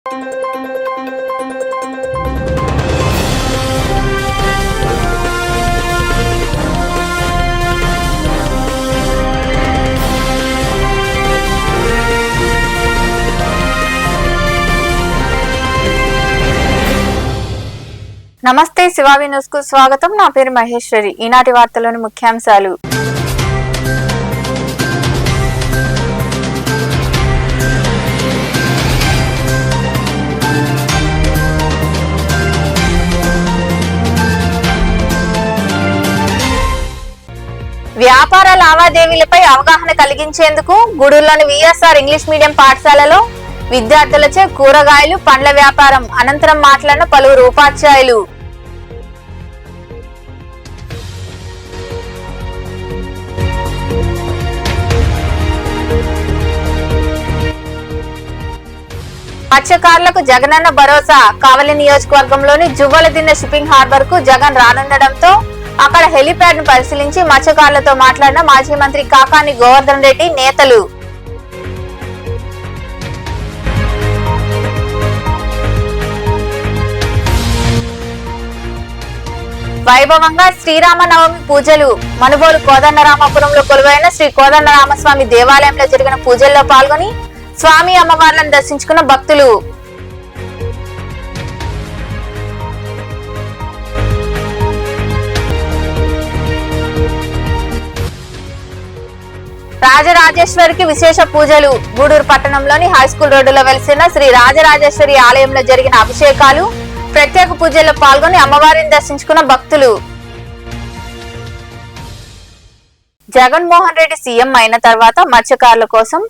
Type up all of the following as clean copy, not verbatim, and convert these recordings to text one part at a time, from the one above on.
నమస్తే శివావి న్యూస్ కు స్వాగతం. నా పేరు మహేశ్వరి. ఈనాటి వార్తలోని ముఖ్యాంశాలు. వ్యాపార లావాదేవీలపై అవగాహన కలిగించేందుకు గూడూరులోని విఎస్ఆర్ ఇంగ్లీష్ మీడియం పాఠశాలలో విద్యార్థులచే కూరగాయలు పండ్ల వ్యాపారం అనంతరం మాట్లాడిన పలువురు ఉపాధ్యాయులు. మత్స్యకారులకు జగనన్న భరోసా. కావలి నియోజకవర్గంలోని జువ్వలదిన్నె షిప్పింగ్ హార్బర్ కు జగన్ రానుండడంతో అక్కడ హెలిప్యాడ్ ను పరిశీలించి మత్స్యకారులతో మాట్లాడిన మాజీ మంత్రి కాకాని గోవర్ధన్ రెడ్డి నేతలు. వైభవంగా శ్రీరామనవమి పూజలు. మనుబోలు కోదండరామపురంలో కొలువైన శ్రీ కోదండరామస్వామి దేవాలయంలో జరిగిన పూజల్లో పాల్గొని స్వామి అమ్మవార్లను దర్శించుకున్న భక్తులు. రాజరాజేశ్వరికి విశేష పూజలు. గూడూరు పట్టణంలోని హైస్కూల్ రోడ్డులో వెలిసిన శ్రీ రాజరాజేశ్వరి ఆలయంలో జరిగిన అభిషేకాలు, ప్రత్యేక పూజల్లో పాల్గొని అమ్మవారిని దర్శించుకున్న భక్తులు. జగన్మోహన్ రెడ్డి సీఎం అయిన తర్వాత మత్స్యకారుల కోసం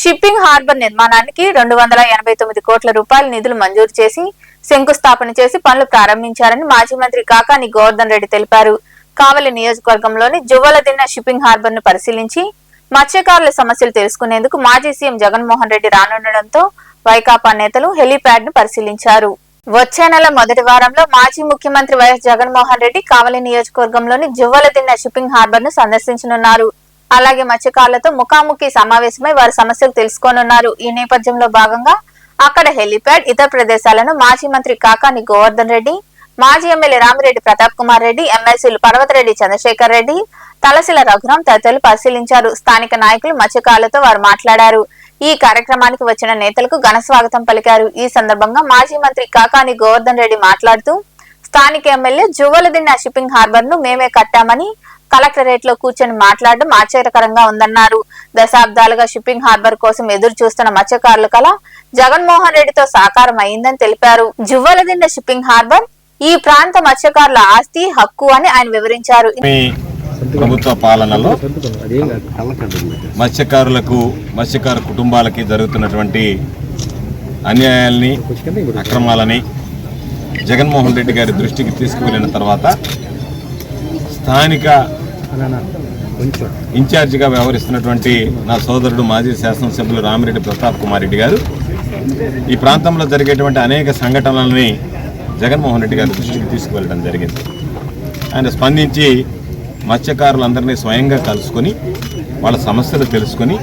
షిప్పింగ్ హార్బర్ నిర్మాణానికి 289 కోట్ల రూపాయల నిధులు మంజూరు చేసి శంకుస్థాపన చేసి పనులు ప్రారంభించారని మాజీ మంత్రి కాకాని గోవర్ధన్ రెడ్డి తెలిపారు. కావలి నియోజకవర్గంలోని జువ్వలదిన్నె షిప్పింగ్ హార్బర్ ను పరిశీలించి మత్స్యకారుల సమస్యలు తెలుసుకునేందుకు మాజీ సీఎం జగన్మోహన్ రెడ్డి రానుండడంతో వైకాపా నేతలు హెలీప్యాడ్ ను పరిశీలించారు. వచ్చే నెల మొదటి వారంలో మాజీ ముఖ్యమంత్రి వైఎస్ జగన్మోహన్ రెడ్డి కావలి నియోజకవర్గంలోని జువ్వలదిన్నె షిప్పింగ్ హార్బర్ ను సందర్శించనున్నారు. అలాగే మత్స్యకారులతో ముఖాముఖి సమావేశమై వారి సమస్యలు తెలుసుకోనున్నారు. ఈ నేపథ్యంలో భాగంగా అక్కడ హెలీప్యాడ్, ఇతర ప్రదేశాలను మాజీ మంత్రి కాకాని గోవర్ధన్ రెడ్డి, మాజీ ఎమ్మెల్యే రామిరెడ్డి ప్రతాప్ కుమార్ రెడ్డి, ఎమ్మెల్సీలు పర్వతరెడ్డి చంద్రశేఖర్ రెడ్డి, తలసిల రఘురాం తదితరులు పరిశీలించారు. స్థానిక నాయకులు మత్స్యకారులతో వారు మాట్లాడారు. ఈ కార్యక్రమానికి వచ్చిన నేతలకు ఘన స్వాగతం పలికారు. ఈ సందర్భంగా మాజీ మంత్రి కాకాని గోవర్ధన్ రెడ్డి మాట్లాడుతూ స్థానిక ఎమ్మెల్యే జువ్వలదిన్నె షిప్పింగ్ హార్బర్ ను మేమే కట్టామని కలెక్టరేట్ లో కూర్చొని మాట్లాడడం ఆశ్చర్యకరంగా ఉందన్నారు. దశాబ్దాలుగా షిప్పింగ్ హార్బర్ కోసం ఎదురు చూస్తున్న మత్స్యకారుల కల జగన్మోహన్ రెడ్డితో సాకారం అయిందని తెలిపారు. జువ్వలదిన్నె షిప్పింగ్ హార్బర్ ఈ ప్రాంత మత్స్యకారుల ఆస్తి, హక్కు అని ఆయన వివరించారు. ప్రభుత్వ పాలనలో మత్స్యకార కుటుంబాలకి జరుగుతున్నటువంటి అన్యాయాల్ని, అక్రమాలని జగన్మోహన్ రెడ్డి గారి దృష్టికి తీసుకువెళ్ళిన తర్వాత స్థానిక ఇన్ఛార్జిగా వ్యవహరిస్తున్నటువంటి నా సోదరుడు మాజీ శాసనసభ్యులు రామిరెడ్డి ప్రతాప్ కుమార్ రెడ్డి గారు ఈ ప్రాంతంలో జరిగేటువంటి అనేక సంఘటనలని జగన్మోహన్ రెడ్డి గారి దృష్టికి తీసుకువెళ్ళడం జరిగింది. ఆయన స్పందించి మత్స్యకారులందరినీ స్వయంగా కలుసుకొని వాళ్ళ సమస్యలు తెలుసుకొని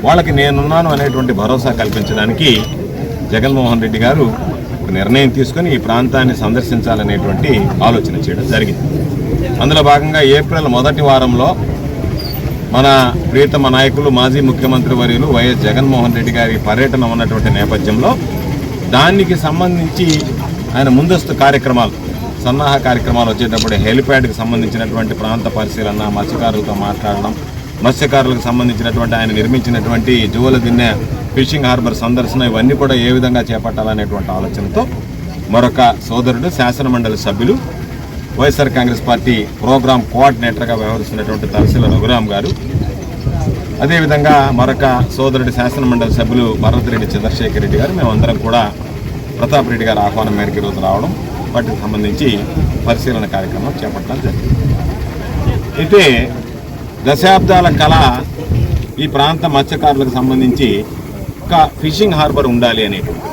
వాళ్ళకి నేనున్నాను అనేటువంటి భరోసా కల్పించడానికి జగన్మోహన్ రెడ్డి గారు ఒక నిర్ణయం తీసుకొని ఈ ప్రాంతాన్ని సందర్శించాలనేటువంటి ఆలోచన చేయడం జరిగింది. అందులో భాగంగా ఏప్రిల్ మొదటి వారంలో మన ప్రియతమ నాయకులు మాజీ ముఖ్యమంత్రి వర్యులు వైఎస్ జగన్మోహన్ రెడ్డి గారి పర్యటన ఉన్నటువంటి నేపథ్యంలో దానికి సంబంధించి ఆయన ముందస్తు కార్యక్రమాలు, సన్నాహ కార్యక్రమాలు వచ్చేటప్పుడు హెలిప్యాడ్కి సంబంధించినటువంటి ప్రాంత పరిశీలన, మత్స్యకారులతో మాట్లాడడం, మత్స్యకారులకు సంబంధించినటువంటి ఆయన నిర్మించినటువంటి జువ్వలదిన్నె ఫిషింగ్ హార్బర్ సందర్శన, ఇవన్నీ కూడా ఏ విధంగా చేపట్టాలనేటువంటి ఆలోచనతో మరొక సోదరుడు శాసనమండలి సభ్యులు వైఎస్ఆర్ కాంగ్రెస్ పార్టీ ప్రోగ్రామ్ కోఆర్డినేటర్గా వ్యవహరిస్తున్నటువంటి తలసిల రఘురాం గారు, అదేవిధంగా మరొక సోదరుడి శాసనమండలి సభ్యులు పర్వతరెడ్డి చంద్రశేఖర్ రెడ్డి గారు, మేమందరం కూడా ప్రతాప్ రెడ్డి గారి ఆహ్వానం మేరకు ఈరోజు రావడం, వాటికి సంబంధించి పరిశీలన కార్యక్రమం చేపట్టడం జరిగింది. అయితే దశాబ్దాల కళ ఈ ప్రాంత మత్స్యకారులకు సంబంధించి ఒక ఫిషింగ్ హార్బర్ ఉండాలి అనేటువంటి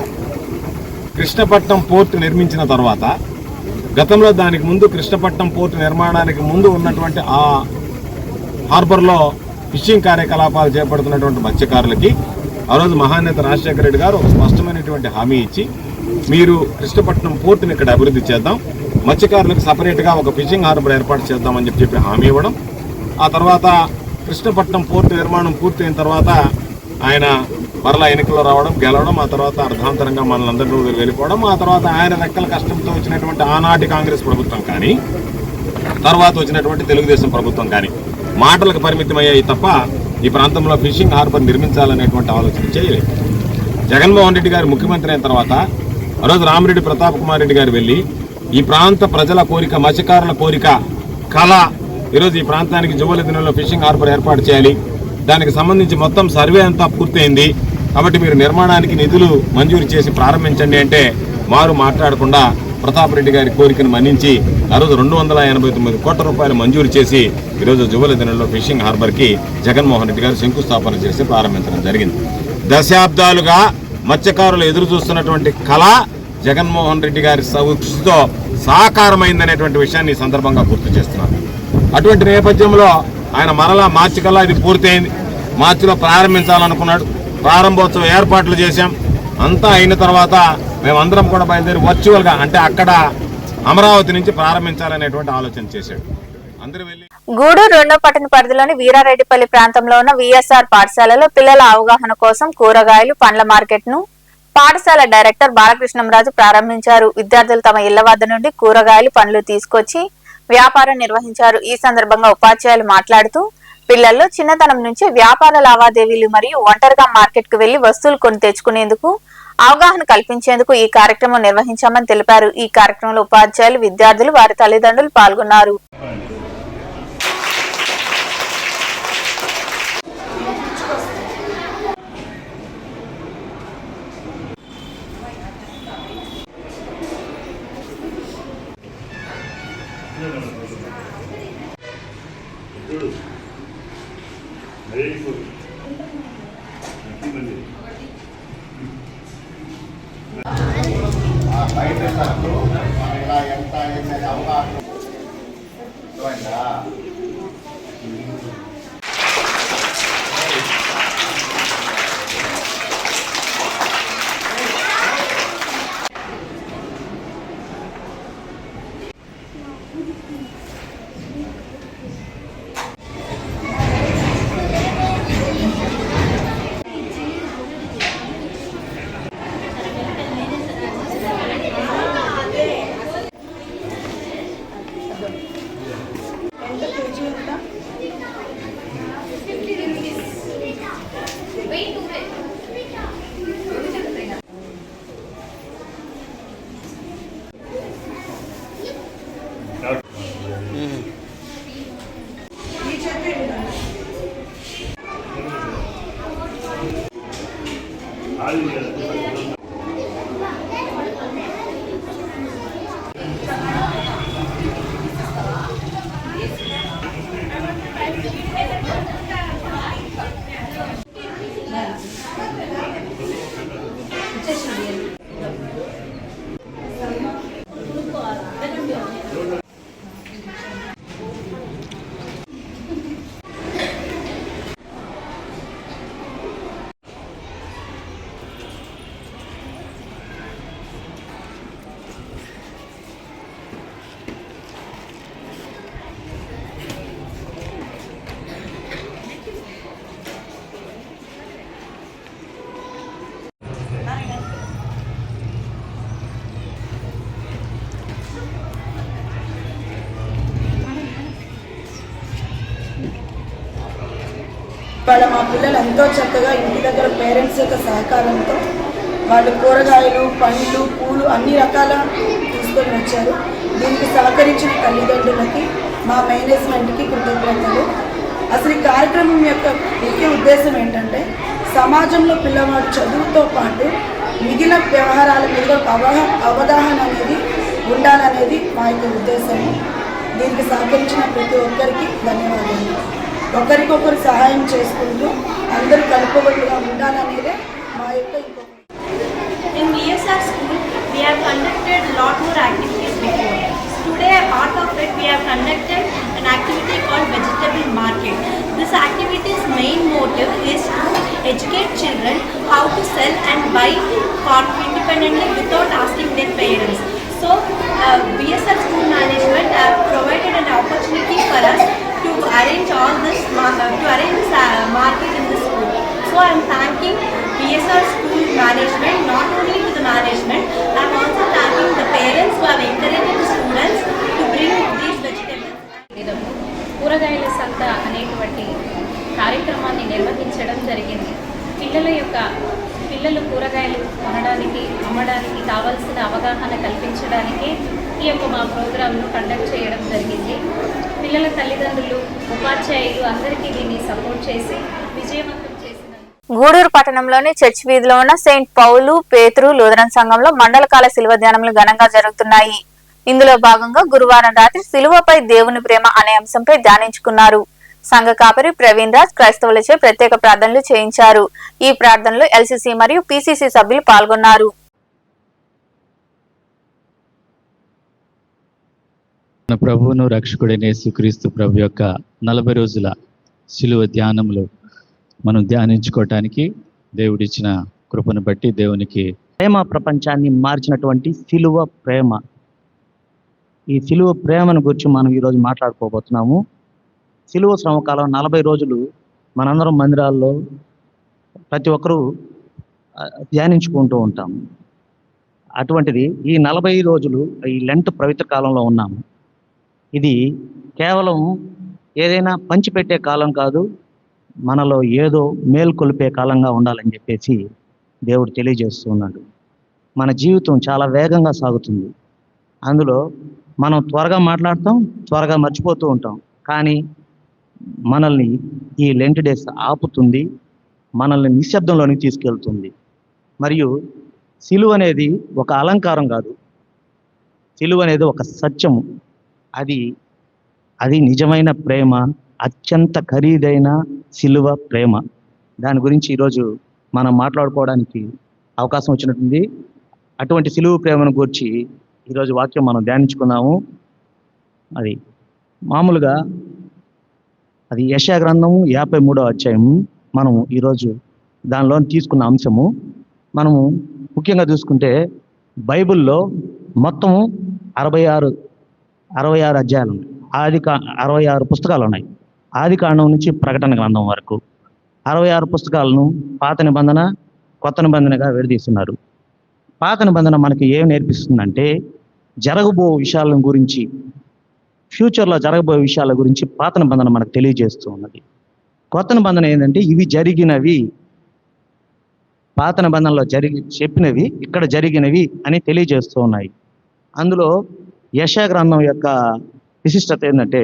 కృష్ణపట్నం పోర్టు నిర్మించిన తర్వాత గతంలో దానికి ముందు కృష్ణపట్నం పోర్టు నిర్మాణానికి ముందు ఉన్నటువంటి ఆ హార్బర్లో ఫిషింగ్ కార్యకలాపాలు చేపడుతున్నటువంటి మత్స్యకారులకి ఆ రోజు మహానేత రాజశేఖర రెడ్డి గారు ఒక స్పష్టమైనటువంటి హామీ ఇచ్చి మీరు కృష్ణపట్నం పోర్టుని ఇక్కడ అభివృద్ధి చేద్దాం, మత్స్యకారులకు సపరేట్గా ఒక ఫిషింగ్ హార్బర్ ఏర్పాటు చేద్దామని చెప్పి హామీ ఇవ్వడం, ఆ తర్వాత కృష్ణపట్నం పోర్టు నిర్మాణం పూర్తయిన తర్వాత ఆయన మరలా ఎన్నికల్లో రావడం, గెలవడం, ఆ తర్వాత అర్ధాంతరంగా మనలందరూ వెళ్ళిపోవడం, ఆ తర్వాత ఆయన రెక్కల కష్టంతో వచ్చినటువంటి ఆనాటి కాంగ్రెస్ ప్రభుత్వం కానీ తర్వాత వచ్చినటువంటి తెలుగుదేశం ప్రభుత్వం కానీ మాటలకు పరిమితమయ్యాయి తప్ప ఈ ప్రాంతంలో ఫిషింగ్ హార్బర్ నిర్మించాలనేటువంటి ఆలోచన చేయలేదు. జగన్మోహన్ రెడ్డి గారు ముఖ్యమంత్రి అయిన తర్వాత ఆ రోజు రామిరెడ్డి ప్రతాప్ కుమార్ రెడ్డి గారు వెళ్ళి ఈ ప్రాంత ప్రజల కోరిక, మత్స్యకారుల కోరిక, కళ, ఈరోజు ఈ ప్రాంతానికి జువలి దినంలో ఫిషింగ్ హార్బర్ ఏర్పాటు చేయాలి, దానికి సంబంధించి మొత్తం సర్వే అంతా పూర్తయింది కాబట్టి మీరు నిర్మాణానికి నిధులు మంజూరు చేసి ప్రారంభించండి అంటే వారు మాట్లాడకుండా ప్రతాప్ రెడ్డి గారి కోరికను మన్నించి ఆ రోజు 289 కోట్ల రూపాయలు మంజూరు చేసి ఈరోజు జువలి దినంలో ఫిషింగ్ హార్బర్కి జగన్మోహన్ రెడ్డి గారు శంకుస్థాపన చేసి ప్రారంభించడం జరిగింది. దశాబ్దాలుగా మత్స్యకారులు ఎదురు చూస్తున్నటువంటి కళ జగన్మోహన్ రెడ్డి గారి కృషితో సాకారమైందనేటువంటి విషయాన్ని ఈ సందర్భంగా గుర్తు చేస్తున్నారు. అటువంటి నేపథ్యంలో ఆయన మరలా మార్చి కల్లా ఇది పూర్తయింది, మార్చిలో ప్రారంభించాలనుకున్నాడు. ప్రారంభోత్సవ ఏర్పాట్లు చేశాం. అంతా అయిన తర్వాత మేమందరం కూడా బయలుదేరి వర్చువల్గా అంటే అక్కడ అమరావతి నుంచి ప్రారంభించాలనేటువంటి ఆలోచన చేశాడు. అందరూ వెళ్ళి గూడూరు 2వ పట్టణ పరిధిలోని వీరారెడ్డిపల్లి ప్రాంతంలో ఉన్న విఎస్ఆర్ పాఠశాలలో పిల్లల అవగాహన కోసం కూరగాయలు, పండ్ల మార్కెట్ ను పాఠశాల డైరెక్టర్ బాలకృష్ణంరాజు ప్రారంభించారు. విద్యార్థులు తమ ఇళ్ల వద్ద నుండి కూరగాయలు, పండ్లు తీసుకొచ్చి వ్యాపారం నిర్వహించారు. ఈ సందర్భంగా ఉపాధ్యాయులు మాట్లాడుతూ పిల్లల్లో చిన్నతనం నుంచి వ్యాపార లావాదేవీలు మరియు ఒంటరిగా మార్కెట్ కు వెళ్లి వస్తువులు కొని తెచ్చుకునేందుకు అవగాహన కల్పించేందుకు ఈ కార్యక్రమం నిర్వహించామని తెలిపారు. ఈ కార్యక్రమంలో ఉపాధ్యాయులు, విద్యార్థులు, వారి తల్లిదండ్రులు పాల్గొన్నారు. వాళ్ళ మా పిల్లలు ఎంతో చక్కగా ఇంటి దగ్గర పేరెంట్స్ యొక్క సహకారంతో వాళ్ళు కూరగాయలు, పండ్లు, పూలు అన్ని రకాల తీసుకొని వచ్చారు. దీనికి సహకరించిన తల్లిదండ్రులకి, మా మేనేజ్మెంట్కి కృతజ్ఞతలు. అసలు ఈ కార్యక్రమం యొక్క ముఖ్య ఉద్దేశం ఏంటంటే సమాజంలో పిల్లవాడు చదువుతో పాటు మిగిలిన వ్యవహారాల మీద అవగాహన అనేది ఉండాలనేది మా యొక్క ఉద్దేశము. దీనికి సహకరించిన ప్రతి ఒక్కరికి ధన్యవాదాలు. ఒకరికొకరు సహాయం చేసుకుంటూ అందరూ కలుపుగట్టుగా ఉండాలనేదే మా యొక్క ఇంకొక. In VSR school, we have conducted a lot more activities before. Today, a part of it, we have conducted an activity called Vegetable Market. This activity's main motive is to educate children how to sell and buy independently without asking their parents. So, BSR School Management provided an opportunity for us to arrange all this market in the school. So, I am thanking BSR School Management, not only to the management, I am also thanking the parents who have encouraged the students to bring these vegetables. కూరగాయల సంత అనేటువంటి కార్యక్రమాన్ని నిర్వహించడం జరిగింది. పిల్లలు కూరగాయలు కొనడానికి అమ్మడానికి కావాల్సిన అవగాహన కల్పించడానికి ఈ యొక్క మా ప్రోగ్రాంను కండక్ట్ చేయడం జరిగింది. పిల్లల తల్లిదండ్రులు, ఉపాధ్యాయులు అందరికీ దీన్ని సపోర్ట్ చేసి విజయవంతం చేసిన గూడూరు పట్టణంలోని చర్చి వీధిలో ఉన్న సెయింట్ పౌలు పేతురు లూథరన్ సంఘంలో మండలకాల శిలువ ధ్యానములు ఘనంగా జరుగుతున్నాయి. ఇందులో భాగంగా గురువారం రాత్రి శిలువపై దేవుని ప్రేమ అనే అంశంపై ధ్యానించుకున్నారు. సంఘ కాపరి ప్రవీణ్ రాజ్ క్రైస్తవులచే ప్రత్యేక ప్రార్థనలు చేయించారు. ఈ ప్రార్థనలో ఎల్సీసీ మరియు పీసీసీ సభ్యులు పాల్గొన్నారు. మన ప్రభువును రక్షకుడైన యేసుక్రీస్తు ప్రభు యొక్క 40 రోజుల శిలువ ధ్యానములు మనం ధ్యానించుకోవటానికి దేవుడిచ్చిన కృపను బట్టి దేవునికి ప్రేమ ప్రపంచాన్ని మార్చినటువంటి శిలువ ప్రేమ. ఈ శిలువ ప్రేమను గురించి మనం ఈరోజు మాట్లాడుకోబోతున్నాము. శిలువ శ్రమకాలం 40 రోజులు మనందరం మందిరాల్లో ప్రతి ఒక్కరూ ధ్యానించుకుంటూ ఉంటాము. అటువంటిది ఈ 40 రోజులు ఈ లెంట్ పవిత్ర కాలంలో ఉన్నాము. ఇది కేవలం ఏదైనా పంచిపెట్టే కాలం కాదు, మనలో ఏదో మేల్కొల్పే కాలంగా ఉండాలని చెప్పేసి దేవుడు తెలియజేస్తున్నాడు. మన జీవితం చాలా వేగంగా సాగుతుంది. అందులో మనం త్వరగా మాట్లాడతాం, త్వరగా మర్చిపోతూ ఉంటాం. కానీ మనల్ని ఈ లెంట్ డేస్ ఆపుతుంది, మనల్ని నిశ్శబ్దంలోనికి తీసుకెళ్తుంది. మరియు సిలువ అనేది ఒక అలంకారం కాదు, సిలువ అనేది ఒక సత్యము. అది నిజమైన ప్రేమ, అత్యంత ఖరీదైన సిలువ ప్రేమ. దాని గురించి ఈరోజు మనం మాట్లాడుకోవడానికి అవకాశం వచ్చినట్టుంది. అటువంటి సిలువ ప్రేమను గురించి ఈరోజు వాక్యం మనం ధ్యానించుకున్నాము. అది మామూలుగా అది యెషయా గ్రంథము 53వ అధ్యాయము మనము ఈరోజు దానిలో తీసుకున్న అంశము. మనము ముఖ్యంగా చూసుకుంటే బైబిల్లో మొత్తము 66 అధ్యాయాలు ఉన్నాయి. 66 పుస్తకాలు ఉన్నాయి. ఆది కాండం నుంచి ప్రకటన గ్రంథం వరకు 66 పుస్తకాలను పాత నిబంధన, కొత్త నిబంధనగా విడదీస్తున్నారు. పాత నిబంధన మనకి ఏం నేర్పిస్తుందంటే జరగబో విషయాల గురించి, ఫ్యూచర్లో జరగబోయే విషయాల గురించి పాత నిబంధన మనకు తెలియజేస్తూ ఉన్నది. కొత్త నిబంధన ఏంటంటే ఇవి జరిగినవి, పాత నిబంధనలో చెప్పినవి ఇక్కడ జరిగినవి అని తెలియజేస్తూ ఉన్నాయి. అందులో యెషయా గ్రంథం యొక్క విశిష్టత ఏంటంటే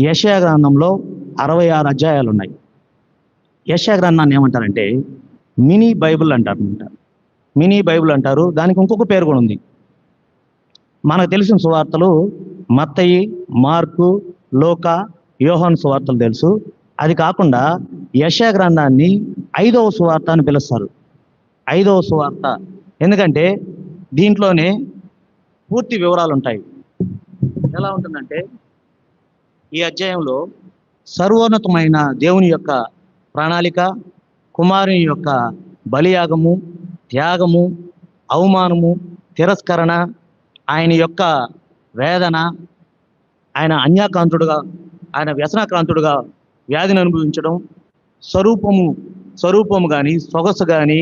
యెషయా గ్రంథంలో 66 అధ్యాయాలు ఉన్నాయి. యెషయా గ్రంథాన్ని ఏమంటారంటే మినీ బైబిల్ అంటారు. మినీ బైబిల్ అంటారు. దానికి ఇంకొక పేరు కూడా ఉంది. మనకు తెలిసిన సువార్తలు మత్తయి, మార్కు, లూకా, యోహాను సువార్తలు తెలుసు. అది కాకుండా యెషయా గ్రంథాన్ని 5వ సువార్త అని పిలుస్తారు. 5వ సువార్త ఎందుకంటే దీంట్లోనే పూర్తి వివరాలు ఉంటాయి. ఎలా ఉంటుందంటే ఈ అధ్యాయంలో సర్వోన్నతమైన దేవుని యొక్క ప్రణాళిక, కుమారుని యొక్క బలియాగము, త్యాగము, అవమానము, తిరస్కరణ, ఆయన యొక్క వేదన, ఆయన అన్యాక్రాంతుడుగా, ఆయన వ్యసనాక్రాంతుడుగా వ్యాధిని అనుభవించడం, స్వరూపము కానీ సొగసు కానీ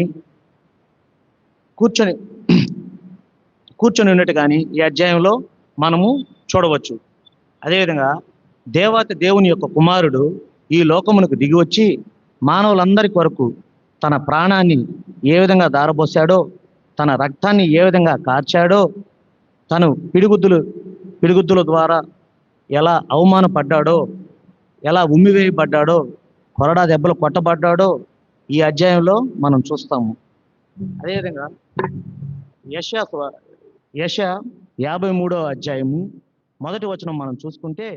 కూర్చొని ఉన్నట్టు కానీ ఈ అధ్యాయంలో మనము చూడవచ్చు. అదేవిధంగా దేవుని యొక్క కుమారుడు ఈ లోకమునకు దిగి వచ్చి మానవులందరి కొరకు తన ప్రాణాన్ని ఏ విధంగా దారబోసాడో, తన రక్తాన్ని ఏ విధంగా కార్చాడో, తను పిడిగుద్దుల ద్వారా ఎలా అవమానపడ్డాడో, ఎలా ఉమ్మివేయబడ్డాడో, కొరడా దెబ్బలు కొట్టబడ్డాడో ఈ అధ్యాయంలో మనం చూస్తాము. అదేవిధంగా యెషయా 53వ అధ్యాయము 1వ వచనం మనం చూసుకుంటే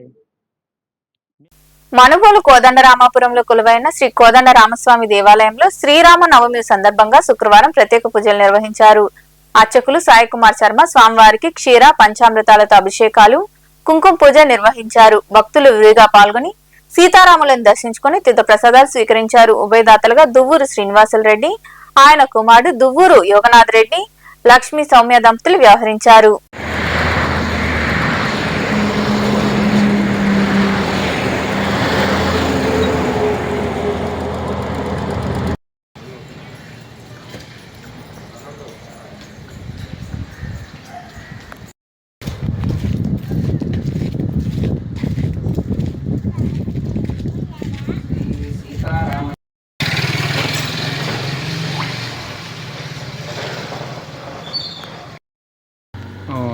మనుబోలు కోదండరామాపురంలో కొలువైన శ్రీ కోదండరామస్వామి దేవాలయంలో శ్రీరామ నవమి సందర్భంగా శుక్రవారం ప్రత్యేక పూజలు నిర్వహించారు. అర్చకులు సాయి కుమార్ శర్మ స్వామివారికి క్షీర పంచామృతాలతో అభిషేకాలు, కుంకుమ పూజ నిర్వహించారు. భక్తులు విరిగా పాల్గొని సీతారాములను దర్శించుకుని తీర్థ ప్రసాదాలు స్వీకరించారు. ఉభయదాతలుగా దువ్వూరు శ్రీనివాసులు రెడ్డి, ఆయన కుమారుడు దువ్వూరు యోగనాథ్ రెడ్డి, లక్ష్మీ సౌమ్య దంపతులు వ్యవహరించారు.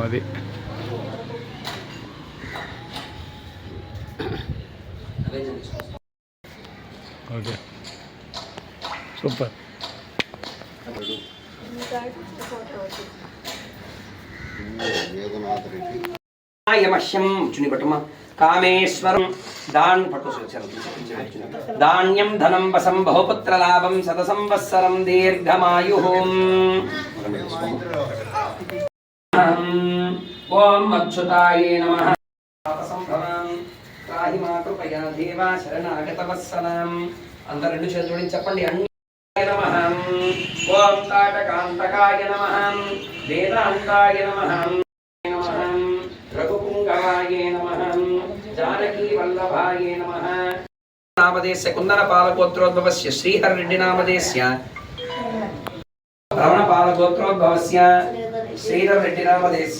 అది ఓకే సూపర్. యమహ్యం చునిపటమ కామేశ్వరం దాన్ ధాన్యం ధనం వసం బహుపుత్ర లాభం శత సంవత్సరం దీర్ఘమాయుః. ఓం అచ్యుతాయ నమః. త్రాహి మా కృపయా దేవా శరణాగతవత్సలం. అందరూ రెండు చేతులు జోడించి చెప్పండి. నమః. ఓం తాటకాంతకాయ నమః. వేదాంతాయ నమః. రఘుపుంగవాయ నమః. జానకీ వల్లభాయ నమః. నామదేశ కుందన పాలగోత్రోద్భవస్య శ్రీహర్ రెడ్డి నామదేశ రమణ పాలగోత్రోద్భవస్య శ్రీధర్ రెడ్డి నామదేశ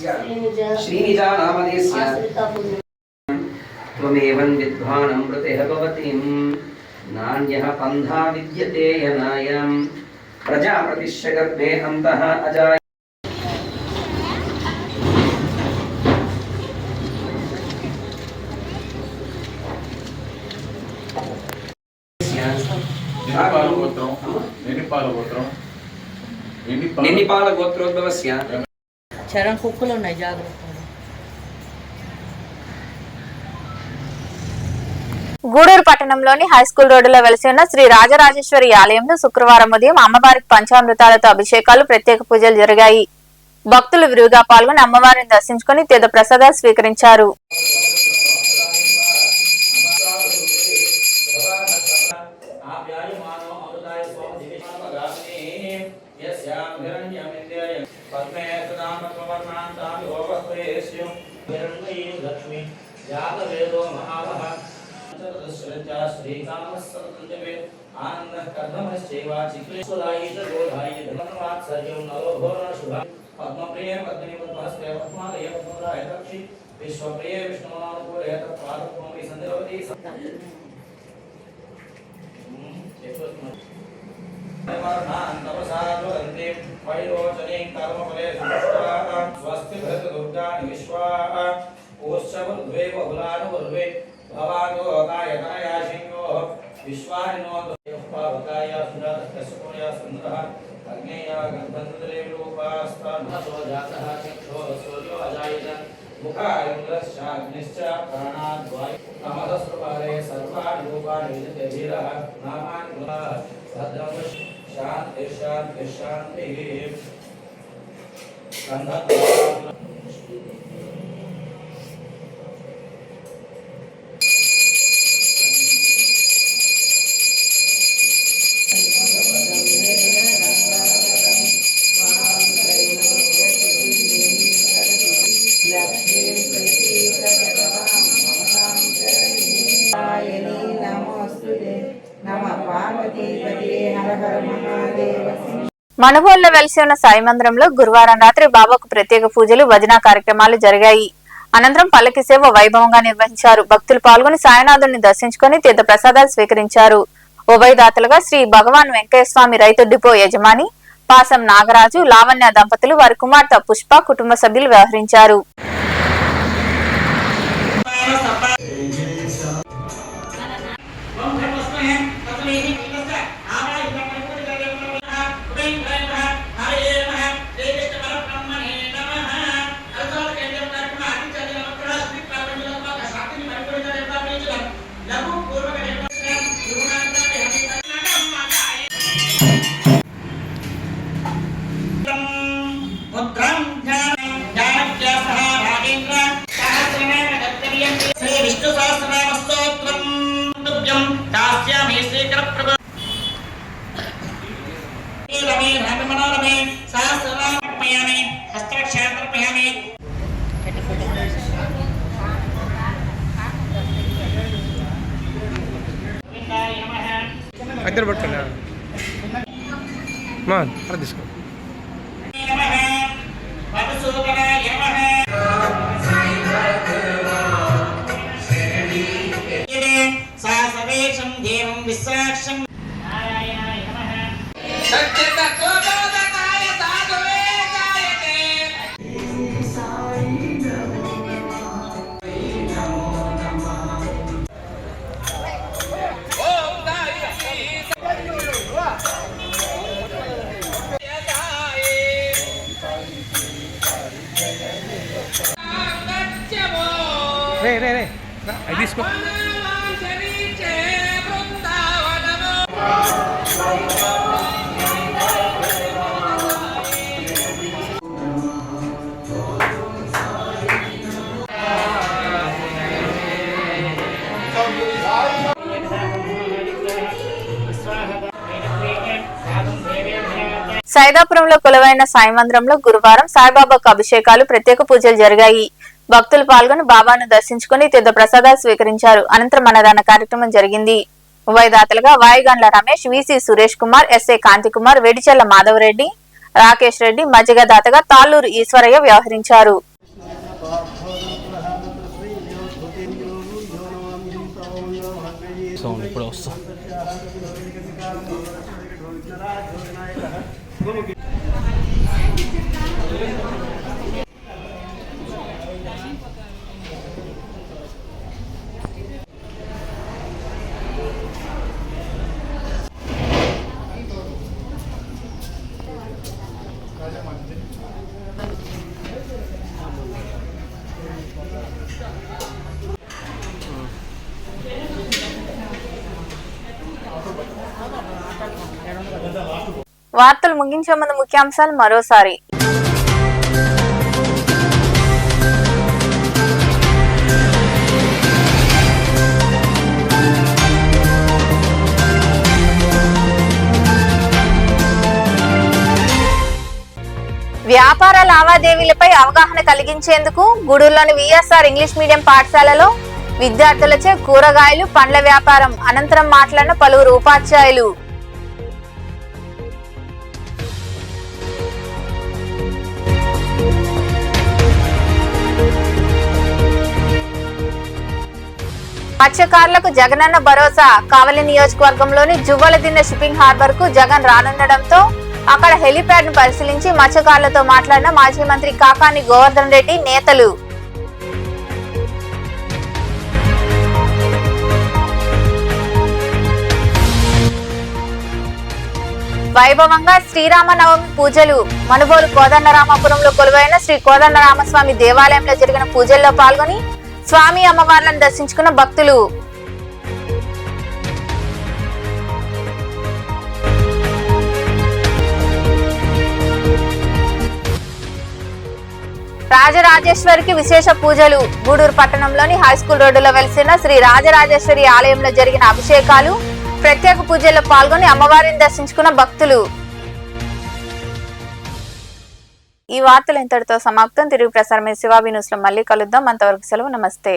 శ్రీనిజా నామదేశ త్వమేవం విద్వానం మృతే భవతిం నాన్యః పంథా విద్యతే యనాయం ప్రజాపతిశ్చ గర్భే అంతః అజాయ. నిన్నిపాల గోత్రోద్భవస్య చరణ్ కుక్కలు ఉన్నాయి, జాగ్రత్త. గూడూరు పట్టణంలోని హైస్కూల్ రోడ్డులో వెలిసి ఉన్న శ్రీ రాజరాజేశ్వరి ఆలయంలో శుక్రవారం ఉదయం అమ్మవారికి పంచామృతాలతో అభిషేకాలు, ప్రత్యేక పూజలు జరిగాయి. భక్తులు విరివిగా పాల్గొని అమ్మవారిని దర్శించుకుని తీర్థ ప్రసాదాలు స్వీకరించారు. మనుబోలులో వెలిసి ఉన్న సాయి మందిరంలో గురువారం రాత్రి బాబాకు ప్రత్యేక పూజలు, భజన కార్యక్రమాలు జరిగాయి. అనంతరం పల్లకి సేవ వైభవంగా నిర్వహించారు. భక్తులు పాల్గొని సాయినాథుడిని దర్శించుకుని తీర్థ ప్రసాదాలు స్వీకరించారు. ఉభయదాతలుగా శ్రీ భగవాన్ వెంకయ్యస్వామి రైతు డిపో యజమాని పాసం నాగరాజు, లావణ్య దంపతులు, వారి కుమార్తె పుష్ప, కుటుంబ సభ్యులు వ్యవహరించారు. ముద్రం జ్ఞానం జ్ఞానజ్ఞ సహ విష్ణు సహస్రనామ స్తోత్రం తుభ్యం దాస్యామి శ్రీకర ప్రభు రమే రామమనోరమే సహస్రనామర్పయామి హస్తరక్షామర్పయామి. దగ్గర పట్టుకోండి మా అలా తీసుకో. రే రే రే అది తీసుకో. సైదాపురంలో కొలువైన సాయి మందిరంలో గురువారం సాయిబాబాకు అభిషేకాలు, ప్రత్యేక పూజలు జరిగాయి. భక్తులు పాల్గొని బాబాను దర్శించుకుని తీర్థ ప్రసాదాలు స్వీకరించారు. అనంతరం అన్నదాన కార్యక్రమం జరిగింది. ఉభయదాతలుగా వాయుగండ్ల రమేష్, విసి సురేష్ కుమార్, ఎస్ఏ కాంతికుమార్, వెడిచెల్ల మాధవరెడ్డి, రాకేష్ రెడ్డి, మజ్జిగ దాతగా తాళ్లూరు ఈశ్వరయ్య వ్యవహరించారు. వార్తలు ముగించే ముందు ముఖ్యాంశాలు మరోసారి. వ్యాపార లావాదేవీలపై అవగాహన కలిగించేందుకు గూడూరులోని విఎస్ఆర్ ఇంగ్లీష్ మీడియం పాఠశాలలో విద్యార్థులచే కూరగాయలు, పండ్ల వ్యాపారం అనంతరం మాట్లాడిన పలువురు ఉపాధ్యాయులు. మత్స్యకారులకు జగనన్న భరోసా. కావలి నియోజకవర్గంలోని జువ్వలదిన్నె షిప్పింగ్ హార్బర్ కు జగన్ రానుండడంతో అక్కడ హెలిప్యాడ్ ను పరిశీలించి మత్స్యకారులతో మాట్లాడిన మాజీ మంత్రి కాకాని గోవర్ధన్ రెడ్డి నేతలు. వైభవంగా శ్రీరామనవమి పూజలు. మనుబోలు కోదండరామపురంలో కొలువైన శ్రీ కోదండరామస్వామి దేవాలయంలో జరిగిన పూజల్లో పాల్గొని స్వామి అమ్మవార్లను దర్శించుకున్న భక్తులు. రాజరాజేశ్వరికి విశేష పూజలు. గూడూరు పట్టణంలోని హైస్కూల్ రోడ్డులో వెలిసిన శ్రీ రాజరాజేశ్వరి ఆలయంలో జరిగిన అభిషేకాలు, ప్రత్యేక పూజల్లో పాల్గొని అమ్మవారిని దర్శించుకున్న భక్తులు. ఈ వార్తలు ఇంతటితో సమాప్తం. తిరిగి ప్రసారమైన శివాబి న్యూస్ లో మళ్ళీ కలుద్దాం. అంతవరకు సెలవు. నమస్తే.